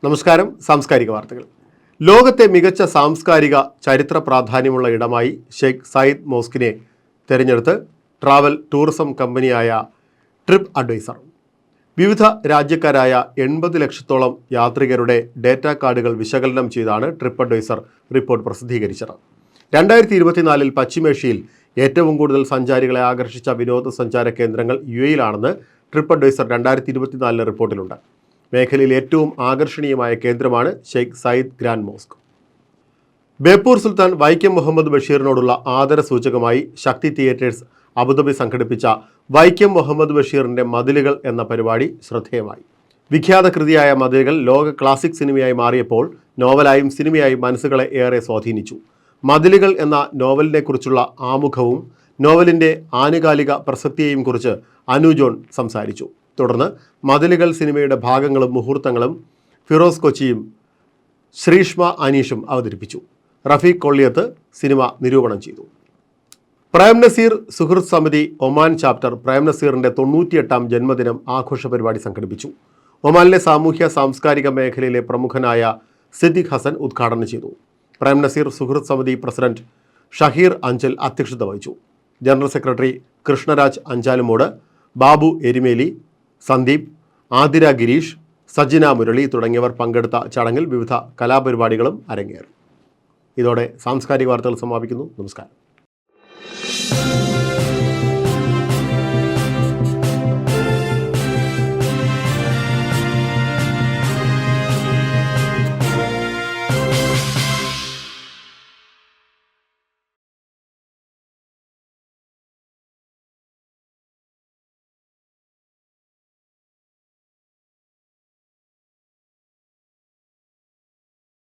നമസ്കാരം. സാംസ്കാരിക വാർത്തകൾ. ലോകത്തെ മികച്ച സാംസ്കാരിക ചരിത്ര പ്രാധാന്യമുള്ള ഇടമായി ഷെയ്ഖ് സയ്യിദ് മോസ്കിനെ തിരഞ്ഞെടുത്ത് ട്രാവൽ ടൂറിസം കമ്പനിയായ ട്രിപ്പ് അഡ്വൈസർ. വിവിധ രാജ്യക്കാരായ 80 ലക്ഷത്തോളം യാത്രികരുടെ ഡേറ്റ കാർഡുകൾ വിശകലനം ചെയ്താണ് ട്രിപ്പ് അഡ്വൈസർ റിപ്പോർട്ട് പ്രസിദ്ധീകരിച്ചത്. 2024 പശ്ചിമേഷ്യയിൽ ഏറ്റവും കൂടുതൽ സഞ്ചാരികളെ ആകർഷിച്ച വിനോദസഞ്ചാര കേന്ദ്രങ്ങൾ UAEയിലാണെന്ന് ട്രിപ്പ് അഡ്വൈസർ 2024 റിപ്പോർട്ടിലുണ്ട്. മേഖലയിൽ ഏറ്റവും ആകർഷണീയമായ കേന്ദ്രമാണ് ഷെയ്ഖ് സയ്യിദ് ഗ്രാൻഡ് മോസ്ക്. ബേപ്പൂർ സുൽത്താൻ വൈക്കം മുഹമ്മദ് ബഷീറിനോടുള്ള ആദരസൂചകമായി ശക്തി തിയേറ്റേഴ്സ് അബുദാബി സംഘടിപ്പിച്ച വൈക്കം മുഹമ്മദ് ബഷീറിൻ്റെ മതിലുകൾ എന്ന പരിപാടി ശ്രദ്ധേയമായി. വിഖ്യാത കൃതിയായ മതിലുകൾ ലോക ക്ലാസിക് സിനിമയായി മാറിയപ്പോൾ നോവലായും സിനിമയായും മനസ്സുകളെ ഏറെ സ്വാധീനിച്ചു. മതിലുകൾ എന്ന നോവലിനെക്കുറിച്ചുള്ള ആമുഖവും നോവലിൻ്റെ ആനുകാലിക പ്രസക്തിയെയും കുറിച്ച് അനു ജോൺ സംസാരിച്ചു. തുടർന്ന് മതിലുകൾ സിനിമയുടെ ഭാഗങ്ങളും മുഹൂർത്തങ്ങളും ഫിറോസ് കൊച്ചിയും ശ്രീഷ്മ അനീഷും അവതരിപ്പിച്ചു. റഫീഖ് കൊള്ളിയത്ത് സിനിമ നിരൂപണം ചെയ്തു. പ്രേംനസീർ സുഹൃത്ത് സമിതി ഒമാൻ ചാപ്റ്റർ പ്രേംനസീറിൻ്റെ 98ാം ജന്മദിനം ആഘോഷ പരിപാടി സംഘടിപ്പിച്ചു. ഒമാനിലെ സാമൂഹ്യ സാംസ്കാരിക മേഖലയിലെ പ്രമുഖനായ സിദ്ദിഖ് ഹസൻ ഉദ്ഘാടനം ചെയ്തു. പ്രേംനസീർ സുഹൃത്ത് സമിതി പ്രസിഡന്റ് ഷഹീർ അഞ്ചൽ അധ്യക്ഷത വഹിച്ചു. ജനറൽ സെക്രട്ടറി കൃഷ്ണരാജ് അഞ്ചാലുമൂട്, ബാബു എരിമേലി, സന്ദീപ്, ആതിര ഗിരീഷ്, സജിന മുരളി തുടങ്ങിയവർ പങ്കെടുത്ത ചടങ്ങിൽ വിവിധ കലാപരിപാടികളും അരങ്ങേറി. ഇതോടെ സാംസ്കാരിക വാർത്തകൾ സമാപിക്കുന്നു. നമസ്കാരം.